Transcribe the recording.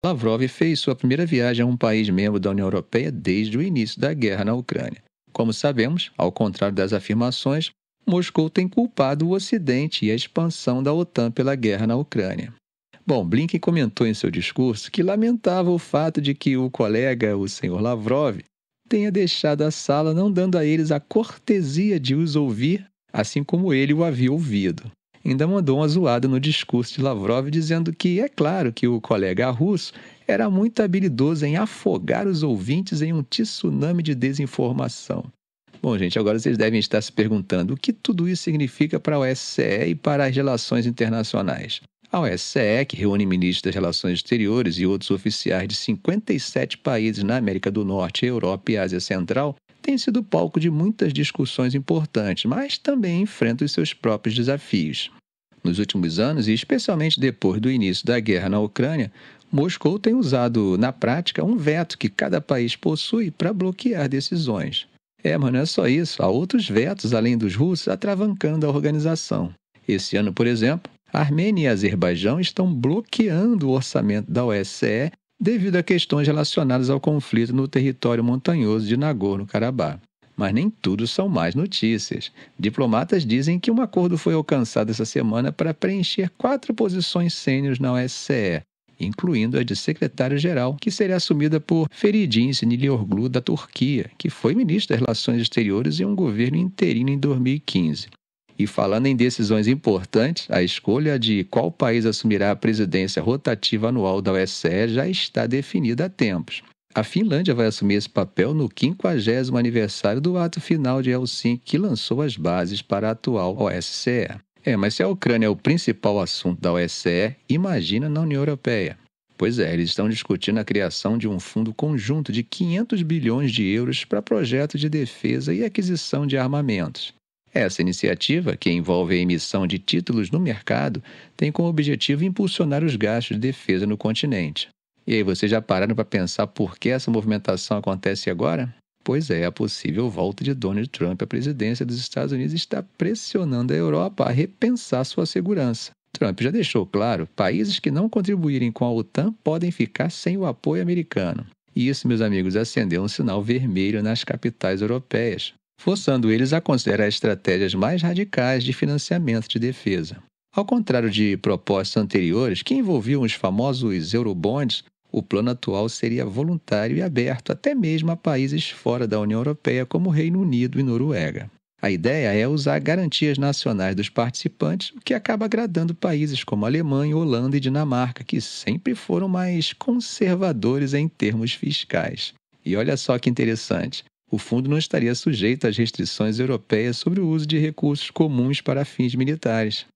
Lavrov fez sua primeira viagem a um país membro da União Europeia desde o início da guerra na Ucrânia. Como sabemos, ao contrário das afirmações, Moscou tem culpado o Ocidente e a expansão da OTAN pela guerra na Ucrânia. Bom, Blinken comentou em seu discurso que lamentava o fato de que o colega, o senhor Lavrov, tenha deixado a sala não dando a eles a cortesia de os ouvir, assim como ele o havia ouvido. Ainda mandou uma zoada no discurso de Lavrov, dizendo que é claro que o colega russo era muito habilidoso em afogar os ouvintes em um tsunami de desinformação. Bom, gente, agora vocês devem estar se perguntando o que tudo isso significa para a OSCE e para as relações internacionais. A OSCE, que reúne ministros das Relações Exteriores e outros oficiais de 57 países na América do Norte, Europa e Ásia Central, tem sido palco de muitas discussões importantes, mas também enfrenta os seus próprios desafios. Nos últimos anos, e especialmente depois do início da guerra na Ucrânia, Moscou tem usado, na prática, um veto que cada país possui para bloquear decisões. Mas não é só isso, há outros vetos, além dos russos, atravancando a organização. Esse ano, por exemplo, a Armênia e a Azerbaijão estão bloqueando o orçamento da OSCE devido a questões relacionadas ao conflito no território montanhoso de Nagorno-Karabakh. Mas nem tudo são más notícias. Diplomatas dizem que um acordo foi alcançado essa semana para preencher 4 posições sêniores na OSCE, incluindo a de secretário-geral, que seria assumida por Feridun Sinirlioglu, da Turquia, que foi ministro das Relações Exteriores em um governo interino em 2015. E falando em decisões importantes, a escolha de qual país assumirá a presidência rotativa anual da OSCE já está definida há tempos. A Finlândia vai assumir esse papel no 50º aniversário do Ato Final de Helsinki, que lançou as bases para a atual OSCE. Mas se a Ucrânia é o principal assunto da OSCE, imagina na União Europeia. Pois eles estão discutindo a criação de um fundo conjunto de 500 bilhões de euros para projetos de defesa e aquisição de armamentos. Essa iniciativa, que envolve a emissão de títulos no mercado, tem como objetivo impulsionar os gastos de defesa no continente. E aí, vocês já pararam para pensar por que essa movimentação acontece agora? Pois é, a possível volta de Donald Trump à presidência dos Estados Unidos está pressionando a Europa a repensar sua segurança. Trump já deixou claro, países que não contribuírem com a OTAN podem ficar sem o apoio americano. E isso, meus amigos, acendeu um sinal vermelho nas capitais europeias, forçando eles a considerar estratégias mais radicais de financiamento de defesa. Ao contrário de propostas anteriores que envolviam os famosos Eurobonds, o plano atual seria voluntário e aberto até mesmo a países fora da União Europeia, como Reino Unido e Noruega. A ideia é usar garantias nacionais dos participantes, o que acaba agradando países como Alemanha, Holanda e Dinamarca, que sempre foram mais conservadores em termos fiscais. E olha só que interessante, o fundo não estaria sujeito às restrições europeias sobre o uso de recursos comuns para fins militares.